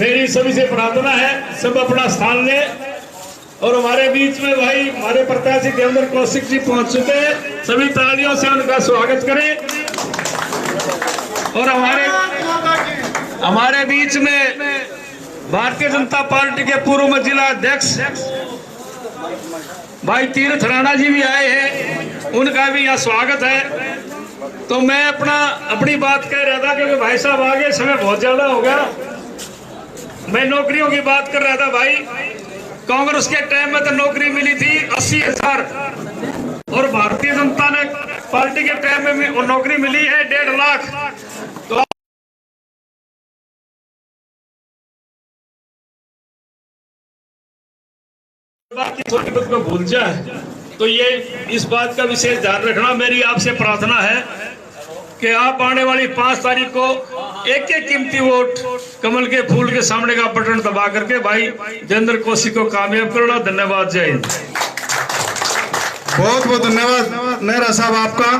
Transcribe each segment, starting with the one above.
मेरी सभी से प्रार्थना है सब अपना स्थान ले। और हमारे बीच में भाई हमारे प्रत्याशी देवेंद्र कौशिक जी पहुंच चुके हैं, सभी तालियों से उनका स्वागत करें। और हमारे बीच में भारतीय जनता पार्टी के पूर्व जिला अध्यक्ष भाई तीरथ राणा जी भी आए हैं, उनका भी यहाँ स्वागत है। तो मैं अपनी बात कह रहा था क्योंकि भाई साहब आगे समय बहुत ज्यादा हो गया। मैं नौकरियों की बात कर रहा था भाई, कांग्रेस के टाइम में तो नौकरी मिली थी 80,000 और भारतीय जनता ने पार्टी के टाइम में नौकरी मिली है 1.5 लाख। तो छोटी बात को भूल जाए तो ये इस बात का विशेष ध्यान रखना। मेरी आपसे प्रार्थना है कि आप आने वाली 5 तारीख को एक कीमती वोट कमल के फूल के सामने का बटन दबा करके भाई देवेंद्र कौशिक को कामयाब करना। धन्यवाद, जय हिंद। बहुत बहुत धन्यवाद नेहरा साहब आपका।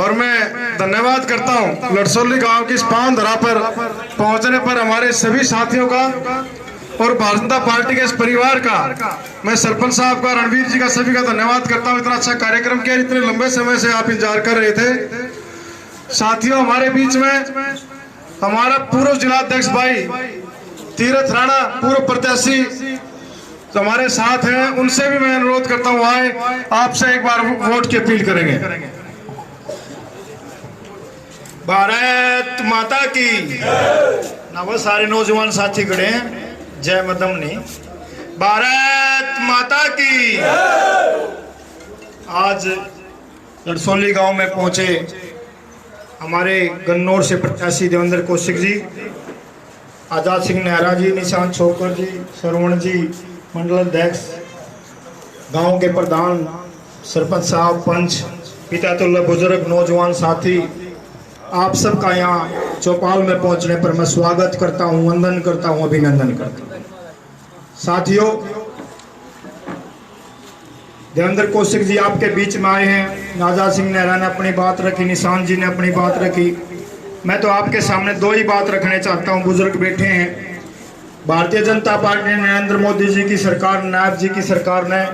और मैं धन्यवाद करता हूं लड़सोली गांव की इस पावन धरा पर पहुंचने पर हमारे सभी साथियों का और भारतीय जनता पार्टी के इस परिवार का। मैं सरपंच साहब का, रणवीर जी का, सभी का धन्यवाद करता हूं। इतना अच्छा कार्यक्रम किया, इतने लंबे समय से आप इंतजार कर रहे थे। साथियों, हमारे बीच में हमारा पूर्व जिलाध्यक्ष भाई तीरथ राणा पूर्व प्रत्याशी तो हमारे साथ हैं, उनसे भी मैं अनुरोध करता हूं आए, आपसे एक बार वोट की अपील करेंगे। भारत माता की ना, वो सारे नौजवान साथी खड़े हैं, जय मदमनी। भारत माता की। आज लड़सोली गांव में पहुंचे हमारे गन्नौर से प्रत्याशी देवेंद्र कौशिक जी, आजाद सिंह नेहरा जी, निशांत छोकर जी, श्रवण जी, मंडल अध्यक्ष, गांव के प्रधान, सरपंच साहब, पंच, पितातुल्ला, बुजुर्ग, नौजवान साथी, आप सबका यहाँ चौपाल में पहुंचने पर मैं स्वागत करता हूं, वंदन करता हूं, अभिनंदन करता हूं। साथियों, देवेंद्र कौशिक जी आपके बीच में आए हैं। आजाद सिंह नेहरा ने अपनी बात रखी, निशांत जी ने अपनी बात रखी। मैं तो आपके सामने 2 ही बात रखने चाहता हूं। बुजुर्ग बैठे हैं। भारतीय जनता पार्टी, नरेंद्र मोदी जी की सरकार, नायब जी की सरकार ने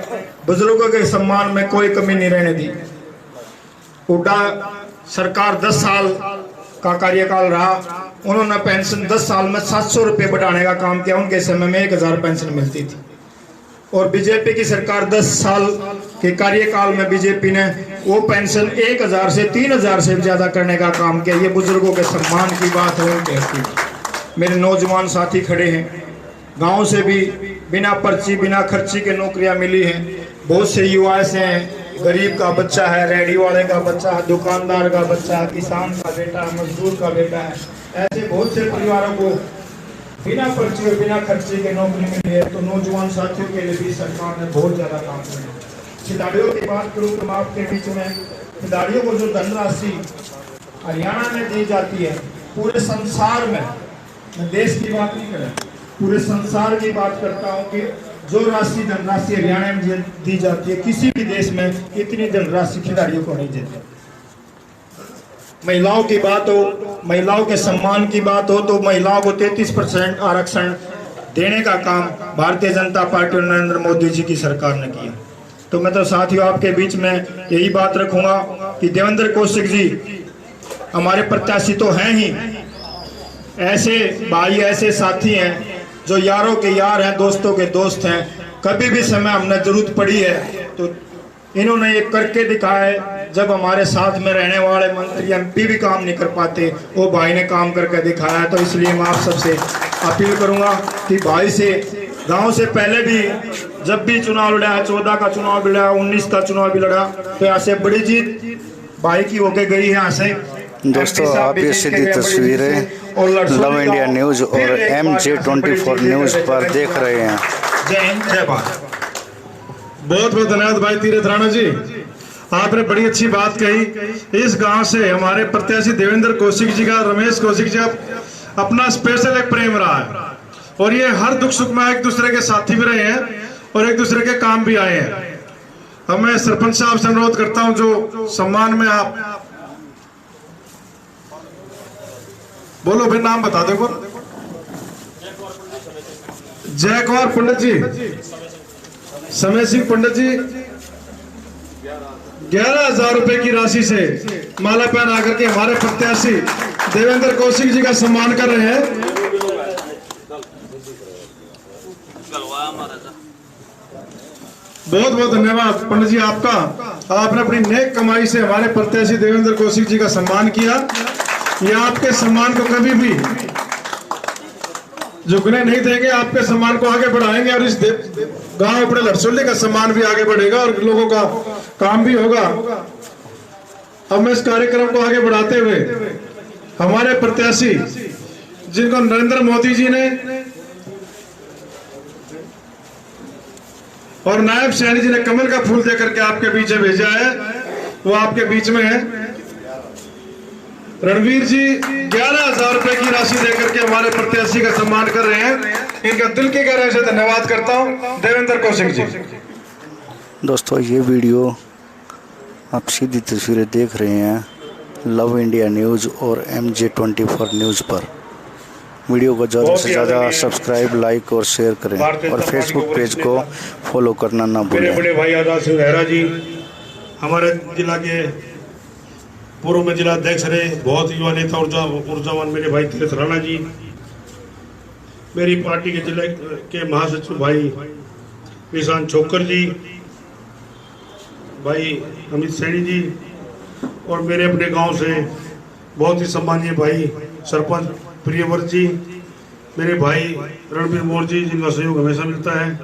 बुजुर्गों के सम्मान में कोई कमी नहीं रहने दी। हुड्डा सरकार 10 साल का कार्यकाल रहा, उन्होंने पेंशन 10 साल में 700 रुपये बढ़ाने का काम किया। उनके समय में 1000 पेंशन मिलती थी। और बीजेपी की सरकार 10 साल के कार्यकाल में बीजेपी ने वो पेंशन 1000 से 3000 से ज्यादा करने का काम किया। ये बुजुर्गों के सम्मान की बात है, उनके। मेरे नौजवान साथी खड़े हैं, गांव से भी बिना पर्ची बिना खर्ची के नौकरियां मिली हैं। बहुत से युवा ऐसे हैं, गरीब का बच्चा है, रेहड़ी वाले का बच्चा है, दुकानदार का बच्चा है, किसान का बेटा है, मजदूर का बेटा है। ऐसे बहुत से परिवारों को बिना पर्ची और बिना खर्चे के नौकरी मिली है। तो नौजवान साथियों के लिए भी सरकार ने बहुत ज्यादा काम किया। खिलाड़ियों की बात करूँ तो आपके बीच में खिलाड़ियों को जो धनराशि हरियाणा में दी जाती है, पूरे संसार में, मैं देश की बात नहीं कर रहा, पूरे संसार की बात करता हूँ कि जो धनराशि हरियाणा में दी जाती है, किसी भी देश में इतनी धनराशि खिलाड़ियों को नहीं देती। महिलाओं की बात हो, महिलाओं के सम्मान की बात हो, तो महिलाओं को 33% आरक्षण देने का काम भारतीय जनता पार्टी और नरेंद्र मोदी जी की सरकार ने किया। तो मैं तो साथियों आपके बीच में यही बात रखूंगा कि देवेंद्र कौशिक जी हमारे प्रत्याशी तो हैं ही, ऐसे भाई, ऐसे साथी हैं जो यारों के यार हैं, दोस्तों के दोस्त हैं। कभी भी समय हमने जरूरत पड़ी है तो इन्होंने ये करके दिखाया है। जब हमारे साथ में रहने वाले मंत्री एमपी भी काम नहीं कर पाते, वो भाई ने काम करके दिखाया है। तो इसलिए मैं आप सबसे अपील करूंगा कि भाई से गांव से पहले भी जब भी चुनाव लड़ा, 14 का चुनाव भी लड़ा, 19 का चुनाव भी लड़ा, तो यहाँ से बड़ी जीत भाई की होके गई है। यहाँ से दोस्तों, आप ये सीधी तस्वीरें लव इंडिया न्यूज और MJ24 न्यूज पर देख रहे हैं। जय हिंद, जय भारत। बहुत बहुत धन्यवाद भाई तीरथ राणा जी, आपने बड़ी अच्छी बात कही। इस गांव से हमारे प्रत्याशी देवेंद्र कौशिक जी का, रमेश कौशिक जी का अपना स्पेशल एक प्रेम रहा है और ये हर दुख सुख में एक दूसरे के साथी भी रहे हैं और एक दूसरे के काम भी आए हैं। अब मैं सरपंच साहब से अनुरोध करता हूं, जो सम्मान में आप बोलो, फिर नाम बता दो। जयकुमार पंडित जी, समय सिंह पंडित जी 11,000 रुपए की राशि से माला पहन आकर के हमारे प्रत्याशी देवेंद्र कौशिक जी का सम्मान कर रहे हैं। बहुत बहुत धन्यवाद पंडित जी आपका। आपने अपनी नेक कमाई से हमारे प्रत्याशी देवेंद्र कौशिक जी का सम्मान किया। ये आपके सम्मान को कभी भी झुकने नहीं देंगे, आपके सम्मान को आगे बढ़ाएंगे और इस गांव अपने लड़सोली का सम्मान भी आगे बढ़ेगा और लोगों का काम भी होगा। अब मैं इस कार्यक्रम को आगे बढ़ाते हुए हमारे प्रत्याशी जिनको नरेंद्र मोदी जी ने और नायब सैनी जी ने कमल का फूल देकर के आपके बीच भेजा है, वो आपके बीच में है। रणवीर जी 11,000 रुपए की राशि देकर के हमारे प्रत्याशी का सम्मान कर रहे हैं। इनका दिल की गहराई से धन्यवाद करता हूं देवेंद्र कौशिक जी। दोस्तों ये वीडियो आप सीधी तस्वीरें देख रहे हैं लव इंडिया न्यूज़ और MJ24 न्यूज़ पर। वीडियो को ज़्यादा से ज़्यादा सब्सक्राइब, लाइक और शेयर करें और फेसबुक पेज को फॉलो करना ना भूलें। मेरे बड़े भाई आजाद सिंह नेहरा जी हमारे जिला के पूर्व में जिला अध्यक्ष रहे, बहुत युवा नेता ऊर्जावान मेरे भाई तीरथ राणा जी, मेरी पार्टी के जिले के महासचिव भाई निशान छोकर जी, भाई अमित सैनी जी, और मेरे अपने गांव से बहुत ही सम्मानीय भाई सरपंच प्रियव्रत जी, मेरे भाई रणबीर मोर जी जिनका सहयोग हमेशा मिलता है,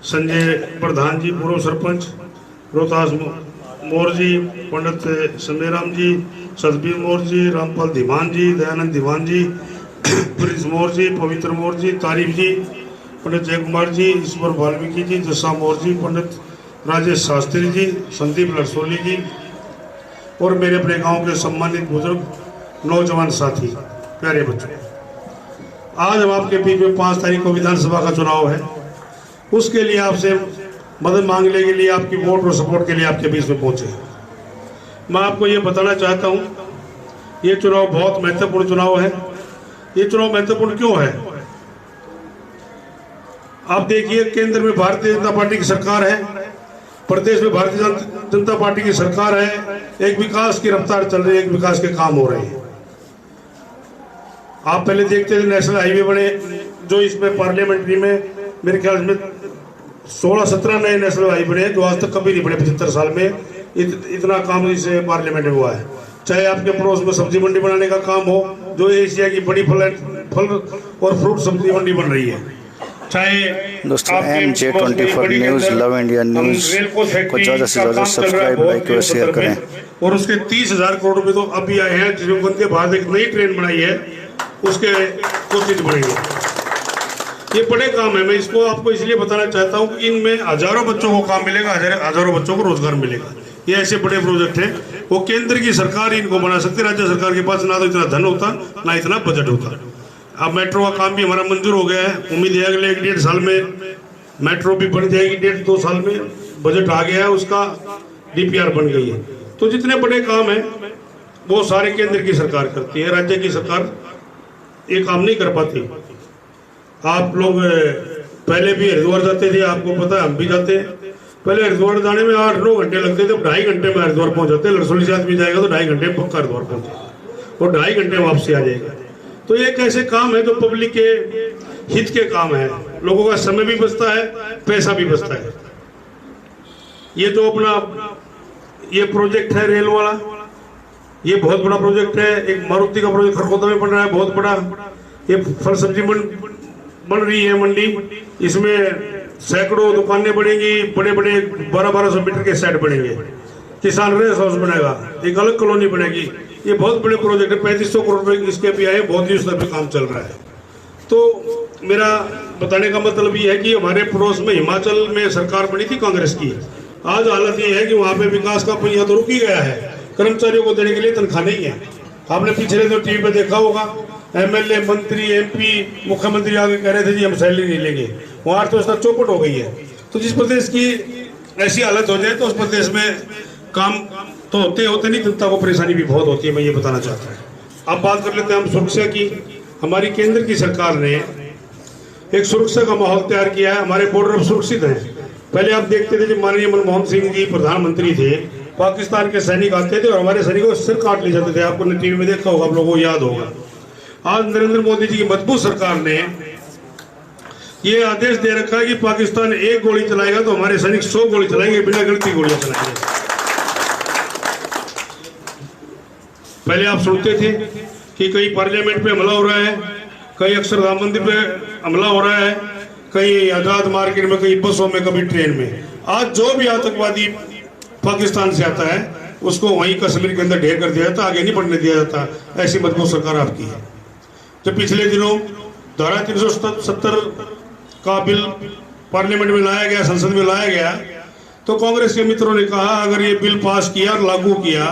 संजय प्रधान जी पूर्व सरपंच, रोहतास मोर जी, पंडित संजयराम जी, सतबीर मोर जी, रामपाल दीवान जी, दयानंद दीवान जी, प्रिंस मोर जी, पवित्र मोर जी, तारीफ जी, पंडित जय कुमार जी, ईश्वर वाल्मीकि जी, जस्सा मोर जी, पंडित राजेश शास्त्री जी, संदीप लड़सोली जी और मेरे अपने गांव के सम्मानित बुजुर्ग नौजवान साथी प्यारे बच्चों, आज हम आपके बीच में 5 तारीख को विधानसभा का चुनाव है। उसके लिए आपसे मदद मांगने के लिए, आपकी वोट और सपोर्ट के लिए आपके बीच में पहुंचे। मैं आपको ये बताना चाहता हूं, ये चुनाव बहुत महत्वपूर्ण चुनाव है। ये चुनाव महत्वपूर्ण क्यों है? आप देखिए, केंद्र में भारतीय जनता पार्टी की सरकार है, प्रदेश में भारतीय जनता पार्टी की सरकार है। एक विकास की रफ्तार चल रही है, एक विकास के काम हो रहे हैं। आप पहले देखते थे नेशनल हाईवे बने, जो इसमें पार्लियामेंट्री में मेरे ख्याल में 16-17 नए नेशनल हाईवे बने, जो आज तक कभी नहीं बने 75 साल में। इतना काम इस पार्लियामेंट में हुआ है। चाहे आपके पड़ोस में सब्जी मंडी बनाने का काम हो, जो एशिया की बड़ी फल और फ्रूट सब्जी मंडी बन रही है, चाहे दोस्तों MJ24 news love India news को ज़्यादा से ज़्यादा सब्सक्राइब, लाइक और शेयर करें। और उसके 30,000 करोड़ रुपए तो अभी आए हैं, जिसमें वंदे भारत एक नई ट्रेन बनाई है, उसके कोशिश बढ़ेंगे। ये बड़े काम है। मैं इसको आपको इसलिए बताना चाहता हूँ कि इनमें हजारों बच्चों को काम मिलेगा, हजारों बच्चों को रोजगार मिलेगा। ये ऐसे बड़े प्रोजेक्ट हैं, वो केंद्र की सरकार इनको बना सकती है। राज्य सरकार के पास ना तो इतना धन होता, ना इतना बजट होता। अब मेट्रो का काम भी हमारा मंजूर हो गया है। उम्मीद है अगले 1-1.5 साल में मेट्रो भी बन जाएगी, 1.5-2 साल में बजट आ गया है, उसका DPR बन गई है। तो जितने बड़े काम हैं वो सारे केंद्र की सरकार करती है, राज्य की सरकार ये काम नहीं कर पाती। आप लोग पहले भी हरिद्वार जाते थे, आपको पता है, हम भी जाते हैं। पहले हरिद्वार जाने में 8-9 घंटे लगते थे, 2.5 घंटे में हरिद्वार पहुंच जाते। लड़सोली से आदमी जाएगा तो 2.5 घंटे में पक्का हरिद्वार पहुंचेगा और 2.5 घंटे में वापसी आ जाएगा। तो ये एक ऐसे काम है जो पब्लिक के हित के काम है, लोगों का समय भी बचता है, पैसा भी बचता है। ये जो अपना ये प्रोजेक्ट है रेल वाला, ये बहुत बड़ा प्रोजेक्ट है। एक मारुति का प्रोजेक्ट खरखोदा में बन रहा है, बहुत बड़ा। ये फल सब्जी बन रही है मंडी, इसमें सैकड़ों दुकानें बनेंगी, बड़े बड़े 1200 मीटर के सेट बनेंगे, किसान रेस्ट हाउस बनेगा, एक अलग कॉलोनी बनेगी। ये बहुत बड़े प्रोजेक्ट है, 3500 करोड़ रुपए इसके भी आए, बहुत ही स्तर पे काम चल रहा है। तो मेरा बताने का मतलब ये है कि हमारे पड़ोस में हिमाचल में सरकार बनी थी कांग्रेस की। आज हालत ये है कि वहाँ पे विकास का पहिया तो रुक ही गया है, कर्मचारियों को देने के लिए तनख्वाह नहीं है। आपने पिछले तो टीवी पे देखा होगा, MLA, मंत्री, MP, मुख्यमंत्री आगे कह रहे थे जी हम सैलरी नहीं लेंगे। वहाँ अर्थव्यवस्था चौपट हो गई है। तो जिस प्रदेश की ऐसी हालत हो जाए तो उस प्रदेश में काम तो होते नहीं, जनता को परेशानी भी बहुत होती है। मैं ये बताना चाहता हूँ। अब बात कर लेते हैं हम सुरक्षा की। हमारी केंद्र की सरकार ने एक सुरक्षा का माहौल तैयार किया है। हमारे बॉर्डर अब सुरक्षित हैं। पहले आप देखते थे जब माननीय मनमोहन सिंह जी प्रधानमंत्री थे, पाकिस्तान के सैनिक आते थे और हमारे सैनिकों को सिर काट ले जाते थे। आपको टीवी में देखा होगा, आप लोगों को याद होगा। आज नरेंद्र मोदी जी की मजबूत सरकार ने ये आदेश दे रखा है कि पाकिस्तान एक गोली चलाएगा तो हमारे सैनिक 100 गोली चलाएंगे, बिना गलती गोलियां चलाएंगे। पहले आप सुनते थे कि कहीं पार्लियामेंट पे हमला हो रहा है, कहीं अक्षरधाम मंदिर पे हमला हो रहा है, कहीं आजाद मार्केट में, कहीं बसों में, कभी ट्रेन में। आज जो भी आतंकवादी पाकिस्तान से आता है उसको वहीं कश्मीर के अंदर ढेर कर दिया जाता, आगे नहीं बढ़ने दिया जाता। ऐसी मजबूत सरकार आपकी है। जब पिछले दिनों धारा 370 का बिल पार्लियामेंट में लाया गया, संसद में लाया गया, तो कांग्रेस के मित्रों ने कहा अगर ये बिल पास किया और लागू किया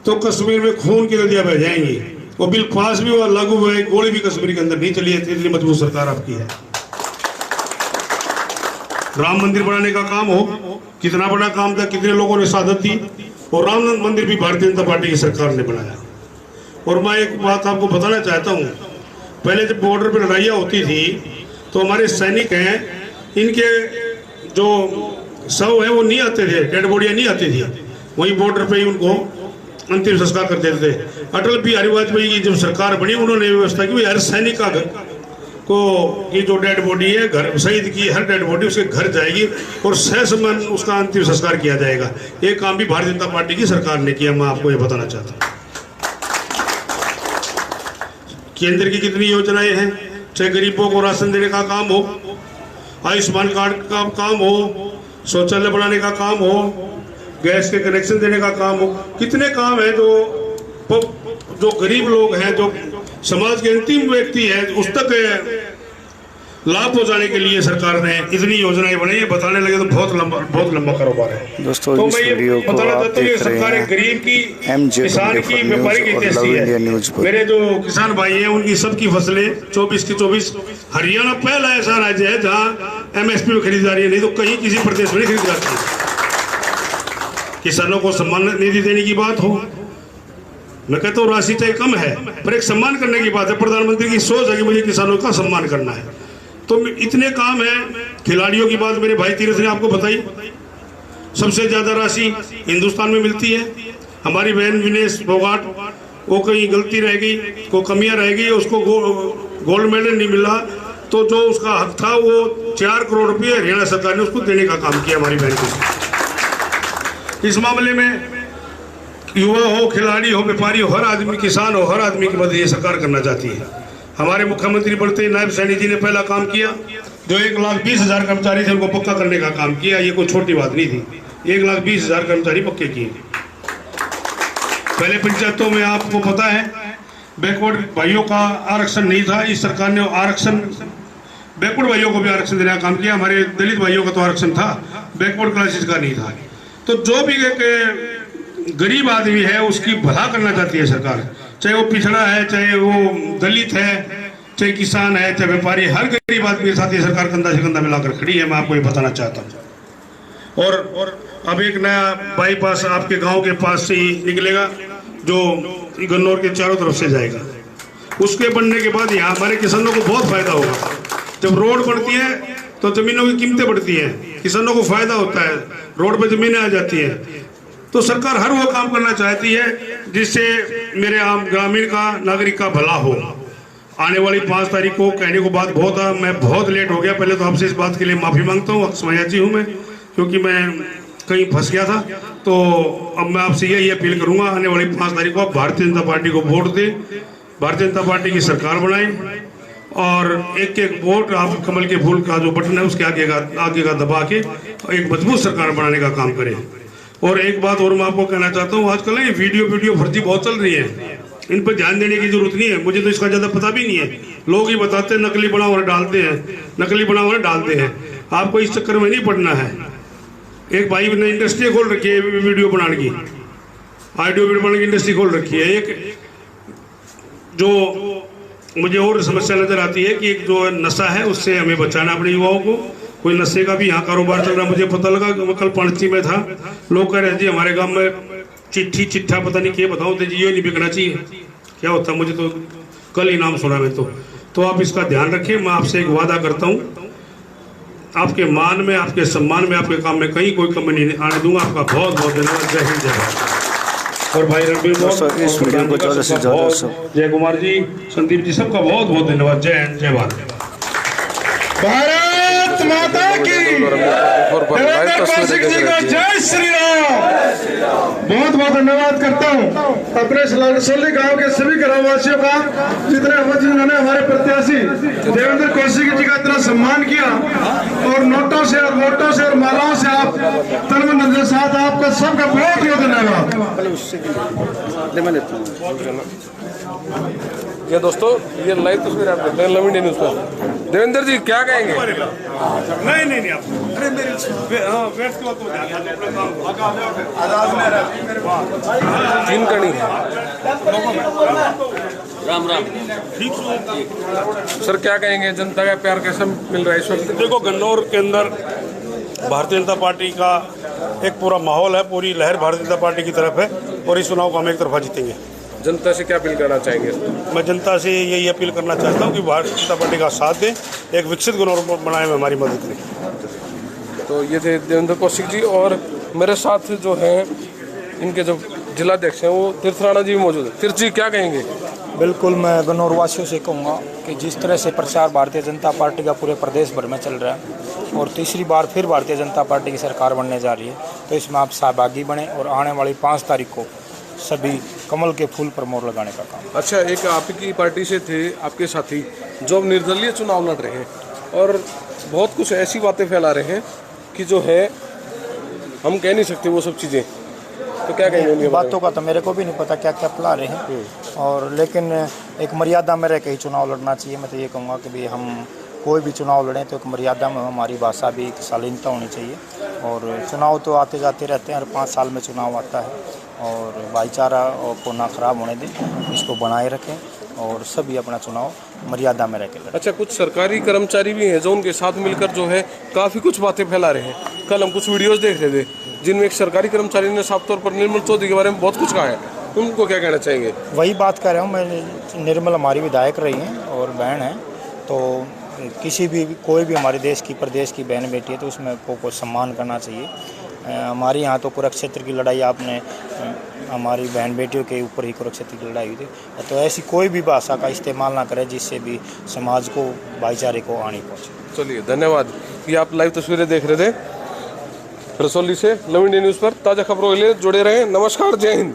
तो कश्मीर में खून की नदियां बह जाएंगी। वो बिल पास भी हुआ, लागू हुआ, गोली भी कश्मीर के अंदर नहीं चली है। इतनी मजबूत सरकार आपकी है। राम मंदिर बनाने का काम हो, कितना बड़ा काम था, कितने लोगों ने शहादत दी, और राम मंदिर भी भारतीय जनता पार्टी की सरकार ने बनाया। और मैं एक बात आपको बताना चाहता हूँ, पहले जब बॉर्डर पर लड़ाइयाँ होती थी तो हमारे सैनिक हैं, इनके जो शव है वो नहीं आते थे, डेड बॉडियाँ नहीं आती थी, वहीं बॉर्डर पे ही उनको अंतिम संस्कार कर देते थे। अटल बिहारी वाजपेयी की जब सरकार बनी उन्होंने व्यवस्था की हर सैनिक का को ये जो डेड बॉडी है, घर शहीद की हर डेड बॉडी उसके घर जाएगी और ससम्मान उसका अंतिम संस्कार किया जाएगा। ये काम भी भारतीय जनता पार्टी की सरकार ने किया। मैं आपको ये बताना चाहता हूँ। केंद्र की कितनी योजनाएं हैं, चाहे गरीबों को राशन देने का काम हो, आयुष्मान कार्ड का काम हो, शौचालय बनाने का काम हो, गैस के कनेक्शन देने का काम हो, कितने काम है जो गरीब लोग हैं, जो समाज के अंतिम व्यक्ति है, उस तक लाभ पहुंचाने के लिए सरकार ने इतनी योजनाएं बनाई है। बताने लगे तो बहुत लंबा कारोबार है। दोस्तों तो इस वीडियो को आप देख रहे हैं गरीब की, किसान की, व्यापारी की न्यूज पर। मेरे जो किसान भाई हैं उनकी सबकी फसलें 24 की 24, हरियाणा पहला ऐसा राज्य है जहाँ MSP में खरीदारी है, नहीं तो कहीं किसी प्रदेश में नहीं खरीदी जाती। किसानों को सम्मान निधि देने की बात हो, मैं कहता हूँ राशि चाहे कम है पर एक सम्मान करने की बात है। प्रधानमंत्री की सोच है कि मुझे किसानों का सम्मान करना है, तो इतने काम है। खिलाड़ियों की बात मेरे भाई तीरथ ने आपको बताई, सबसे ज्यादा राशि हिंदुस्तान में मिलती है। हमारी बहन विनेश फोगाट, वो कहीं गलती रह गई, को कमियां रह गई, उसको गोल्ड मेडल नहीं मिला, तो जो उसका हक था वो 4 करोड़ रुपये हरियाणा सरकार ने उसको देने का काम किया हमारी बहन को। इस मामले में युवा हो, खिलाड़ी हो, व्यापारी हो, हर आदमी, किसान हो, हर आदमी की मदद ये सरकार करना चाहती है। हमारे मुख्यमंत्री बढ़ते नायब सैनी जी ने पहला काम किया, जो 1,20,000 कर्मचारी थे उनको पक्का करने का काम किया। ये कोई छोटी बात नहीं थी, 1,20,000 कर्मचारी पक्के किए। पहले पंचायतों में आपको पता है बैकवर्ड भाइयों का आरक्षण नहीं था, इस सरकार ने आरक्षण, बैकवर्ड भाइयों को भी आरक्षण देने का काम किया। हमारे दलित भाइयों का तो आरक्षण था, बैकवर्ड क्लासेस का नहीं था। तो जो भी गरीब आदमी है उसकी भला करना चाहती है सरकार, चाहे वो पिछड़ा है, चाहे वो दलित है, चाहे किसान है, चाहे व्यापारी, हर गरीब आदमी के साथ ये सरकार कंधा से कंधा मिलाकर खड़ी है। मैं आपको ये बताना चाहता हूँ। और अब एक नया बाईपास आपके गांव के पास से ही निकलेगा जो गन्नौर के चारों तरफ से जाएगा। उसके बनने के बाद यहाँ हमारे किसानों को बहुत फायदा होगा। जब रोड बनती है तो जमीनों की कीमतें बढ़ती हैं, किसानों को फायदा होता है, रोड पर जमीनें आ जाती हैं। तो सरकार हर वो काम करना चाहती है जिससे मेरे आम ग्रामीण का, नागरिक का भला हो। आने वाली 5 तारीख को कहने को बात बहुत है, मैं बहुत लेट हो गया। पहले तो आपसे इस बात के लिए माफ़ी मांगता हूँ, अक्षमयाची हूँ मैं, क्योंकि मैं कहीं फंस गया था। तो अब मैं आपसे यही अपील करूँगा, आने वाली 5 तारीख को आप भारतीय जनता पार्टी को वोट दें, भारतीय जनता पार्टी की सरकार बनाएं और एक एक वोट आप कमल के फूल का जो बटन है उसके आगे का दबा के एक मजबूत सरकार बनाने का काम करें। और एक बात और मैं आपको कहना चाहता हूँ, आजकल ये वीडियो फर्जी बहुत चल रही है, इन पर ध्यान देने की जरूरत नहीं है। मुझे तो इसका ज़्यादा पता भी नहीं है, लोग ही बताते हैं नकली बनाओ और डालते हैं, नकली बनाओ और डालते हैं। आपको इस चक्कर में नहीं पड़ना है। एक भाई ने इंडस्ट्री खोल रखी है वीडियो बनाने की, ऑडियो वीडियो बनाने की इंडस्ट्री खोल रखी है। एक जो मुझे और समस्या नजर आती है कि एक जो नशा है उससे हमें बचाना अपने युवाओं को। कोई नशे का भी यहाँ कारोबार चल रहा, मुझे पता लगा, कल पणची में था, लोग कह रहे जी हमारे गांव में चिट्ठा पता नहीं क्या बताओ तो जी ये नहीं बिकना चाहिए, क्या होता मुझे तो कल ही नाम सुना मैं तो तो आप इसका ध्यान रखिए। मैं आपसे एक वादा करता हूँ, आपके मान में, आपके सम्मान में, आपके काम में कहीं कोई कमी नहीं आने दूंगा। आपका बहुत बहुत धन्यवाद। जय हिंद, जय भारत। और भाई रणबीर इस वीडियो को ज़्यादा से ज़्यादा जय कुमार जी, संदीप जी, सबका बहुत बहुत धन्यवाद। जय हिंद, जय भारत। भारत माता की, देवेंद्र कौशिक जी को जय श्री राम। बहुत बहुत धन्यवाद करता हूँ अपने लड़सोली गांव के सभी ग्रामवासियों का, जिन्होंने हमारे प्रत्याशी देवेंद्र कौशिक जी का इतना सम्मान किया, और नोटों से और वोटों से और मालाओं से आप तन मन के साथ, आपका सबका बहुत बहुत धन्यवाद। ये दोस्तों, ये लाइव तस्वीर आप देख रहे हैं लव इंडिया न्यूज़ पर। देवेंद्र जी क्या कहेंगे? नहीं आप, अरे मेरे तीन कड़ी राम राम। सर क्या कहेंगे, जनता का प्यार कैसा मिल रहा है इस वक्त? देखो, गन्नौर के अंदर भारतीय जनता पार्टी का एक पूरा माहौल है, पूरी लहर भारतीय जनता पार्टी की तरफ है, और इस चुनाव को हम एक तरफा जीतेंगे। जनता से क्या अपील करना चाहेंगे? मैं जनता से यही अपील करना चाहता हूँ कि भारतीय जनता पार्टी का साथ दें, एक विकसित गन्नौर बनाने में हमारी मदद करें। तो ये थे देवेंद्र कौशिक जी, और मेरे साथ जो हैं इनके जो जिलाध्यक्ष हैं वो तीर्थ राणा जी भी मौजूद है। तीर्थ जी क्या कहेंगे? बिल्कुल, मैं गन्नौर वासियों से कहूँगा कि जिस तरह से प्रचार भारतीय जनता पार्टी का पूरे प्रदेश भर में चल रहा है, और तीसरी बार फिर भारतीय जनता पार्टी की सरकार बनने जा रही है, तो इसमें आप सहभागी बने और आने वाली 5 तारीख को सभी कमल के फूल पर मोहर लगाने का काम। अच्छा, एक आपकी पार्टी से थे आपके साथी जो अब निर्दलीय चुनाव लड़ रहे हैं और बहुत कुछ ऐसी बातें फैला रहे हैं कि जो है हम कह नहीं सकते वो सब चीज़ें, तो क्या कहेंगे उनकी बातों का? तो मेरे को भी नहीं पता क्या क्या फैला रहे हैं, और लेकिन एक मर्यादा में रह के ही चुनाव लड़ना चाहिए। मैं तो ये कहूँगा कि भाई हम कोई भी चुनाव लड़ें तो एक मर्यादा में, हमारी भाषा भी एक शालीनता होनी चाहिए। और चुनाव तो आते जाते रहते हैं, हर 5 साल में चुनाव आता है, और भाईचारा को ना खराब होने दें, इसको बनाए रखें, और सभी अपना चुनाव मर्यादा में रह के लड़ें। अच्छा, कुछ सरकारी कर्मचारी भी हैं जो उनके साथ मिलकर जो है काफ़ी कुछ बातें फैला रहे हैं। कल हम कुछ वीडियोस देख रहे थे जिनमें एक सरकारी कर्मचारी ने साफ तौर पर निर्मल चौधरी के बारे में बहुत कुछ कहा है, उनको क्या कहना चाहेंगे? वही बात कर रहा हूँ मैं, निर्मल हमारी विधायक रही हैं और बहन है, तो किसी भी कोई भी हमारे देश की प्रदेश की बहन बेटी है तो उसमें को सम्मान करना चाहिए। हमारे यहाँ तो कुरुक्षेत्र की लड़ाई आपने हमारी बहन बेटियों के ऊपर ही कुरुक्षेत्र की लड़ाई हुई थी, तो ऐसी कोई भी भाषा का इस्तेमाल ना करें जिससे भी समाज को, भाईचारे को हानि पहुँचे। चलिए, धन्यवाद। ये आप लाइव तस्वीरें देख रहे थे रसौली से लव इंडिया न्यूज़ पर। ताज़ा खबरों के लिए जुड़े रहें। नमस्कार, जय हिंद।